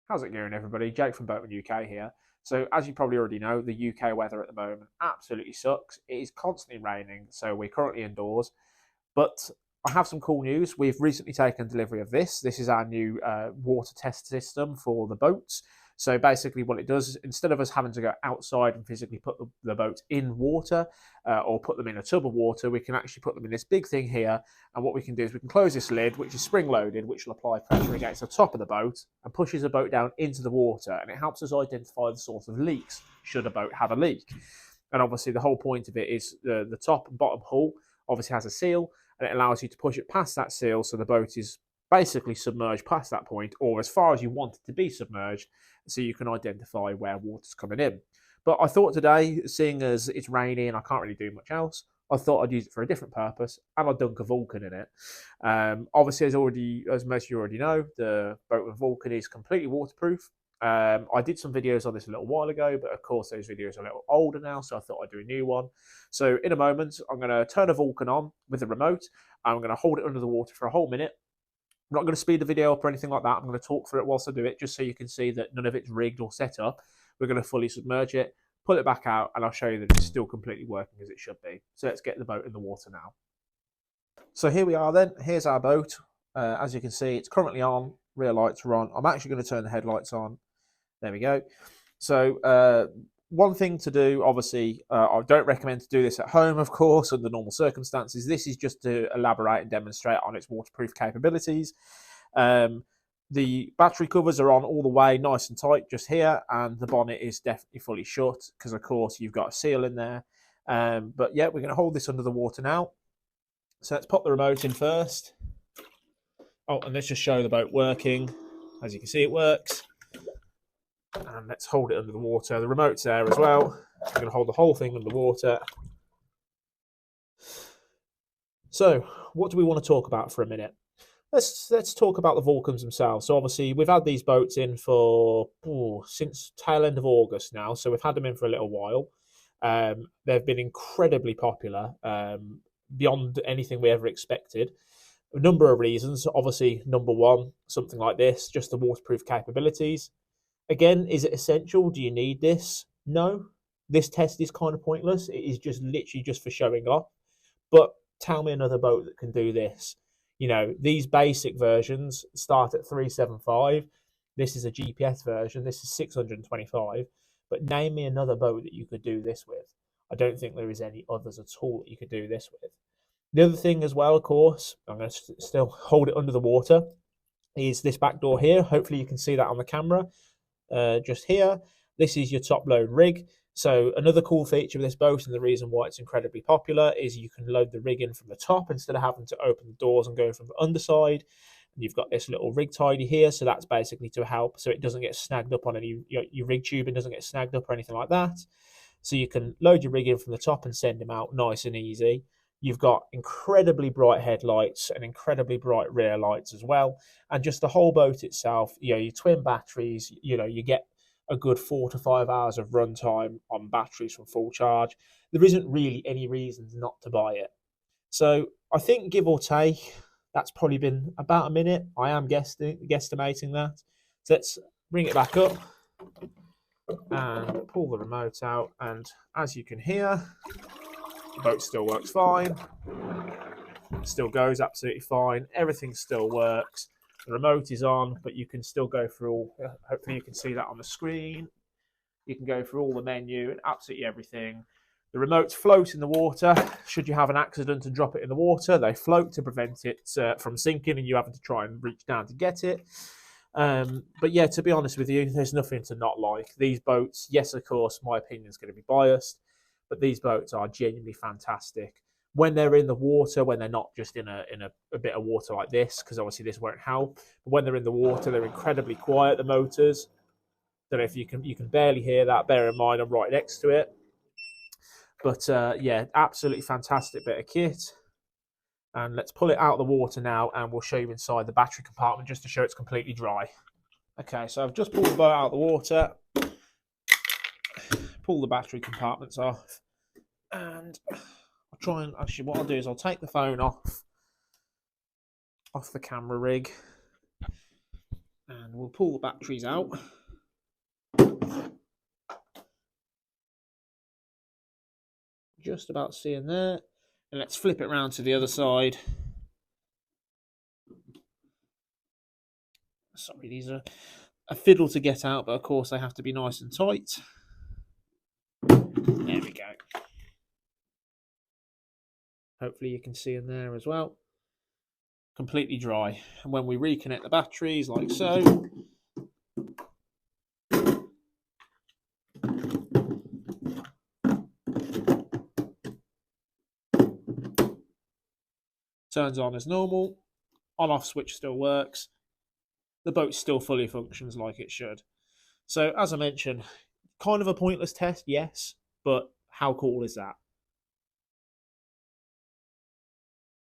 How's it going, everybody? Jake from Boatman UK here. So, as you probably already know, the UK weather at the moment absolutely sucks. It is constantly raining, so we're currently indoors. But I have some cool news. We've recently taken delivery of this. This is our new water test system for the boats. So basically, what it does, instead of us having to go outside and physically put the boats in water or put them in a tub of water, we can actually put them in this big thing here. And what we can do is we can close this lid, which is spring loaded, which will apply pressure against the top of the boat and pushes the boat down into the water. And it helps us identify the source of leaks should a boat have a leak. And obviously, the whole point of it is the top and bottom hull obviously has a seal, and it allows you to push it past that seal so the boat is basically submerged past that point, or as far as you want it to be submerged, so you can identify where water's coming in. But I thought today, seeing as it's rainy and I can't really do much else, I thought I'd use it for a different purpose, and I'd dunk a Vulcan in it. Obviously, as most of you already know, the Boatman Vulcan is completely waterproof. I did some videos on this a little while ago, but of course those videos are a little older now, so I thought I'd do a new one. So in a moment, I'm going to turn a Vulcan on with the remote, and I'm going to hold it under the water for a whole minute. I'm not going to speed the video up or anything like that. I'm going to talk through it whilst I do it, just so you can see that none of it's rigged or set up. We're going to fully submerge it, pull it back out, and I'll show you that it's still completely working as it should be. So let's get the boat in the water now. So here we are then. Here's our boat. As you can see, it's currently on. Rear lights are on. I'm actually going to turn the headlights on. There we go. So one thing to do, obviously, I don't recommend to do this at home, of course, under normal circumstances. This is just to elaborate and demonstrate on its waterproof capabilities. The battery covers are on all the way, nice and tight, just here, and the bonnet is definitely fully shut because, of course, you've got a seal in there. But yeah, we're going to hold this under the water now. So let's pop the remote in first. Oh, and let's just show the boat working. As you can see, it works. And let's hold it under the water. The remote's there as well. We're going to hold the whole thing under the water. So, what do we want to talk about for a minute? Let's talk about the Vulcans themselves. So obviously we've had these boats in for since tail end of August now. So we've had them in for a little while. They've been incredibly popular, beyond anything we ever expected. A number of reasons. Obviously, number one, something like this, just the waterproof capabilities. Again, is it essential? Do you need this? No. This test is kind of pointless. It is just literally just for showing off. But tell me another boat that can do this. You know, these basic versions start at 375. This is a GPS version. This is 625. But name me another boat that you could do this with. I don't think there is any others at all that you could do this with. The other thing as well, of course, I'm going to still hold it under the water, is this back door here. Hopefully you can see that on the camera. Just here, this is your top load rig. So another cool feature of this boat, and the reason why it's incredibly popular, is you can load the rig in from the top instead of having to open the doors and go from the underside. And you've got this little rig tidy here, so that's basically to help so it doesn't get snagged up on any your rig tubing doesn't get snagged up or anything like that. So you can load your rig in from the top and send them out nice and easy. You've got incredibly bright headlights and incredibly bright rear lights as well. And just the whole boat itself, your twin batteries, you get a good 4 to 5 hours of runtime on batteries from full charge. There isn't really any reasons not to buy it. So I think, give or take, that's probably been about a minute. I am guesstimating that. So let's bring it back up and pull the remote out. And as you can hear, the boat still works fine. It still goes absolutely fine. Everything still works. The remote is on, but you can still go through all, hopefully you can see that on the screen. You can go through all the menu and absolutely everything. The remotes float in the water. Should you have an accident and drop it in the water, they float to prevent it from sinking and you having to try and reach down to get it. But yeah, to be honest with you, there's nothing to not like. These boats, yes, of course, my opinion is going to be biased, but these boats are genuinely fantastic. When they're in the water, when they're not just in a bit of water like this, because obviously this won't help. But when they're in the water, they're incredibly quiet, the motors. Don't know if you can barely hear that. Bear in mind, I'm right next to it. But yeah, absolutely fantastic bit of kit. And let's pull it out of the water now, and we'll show you inside the battery compartment just to show it's completely dry. Okay, so I've just pulled the boat out of the water. Pull the battery compartments off, and I'll try and actually what I'll do is I'll take the phone off the camera rig, and we'll pull the batteries out. Just about seeing there. And let's flip it around to the other side. Sorry, these are a fiddle to get out, but of course they have to be nice and tight. There we go. Hopefully you can see in there as well. Completely dry. And when we reconnect the batteries, like so, turns on as normal. On-off switch still works. The boat still fully functions like it should. So, as I mentioned, kind of a pointless test, yes, but how cool is that?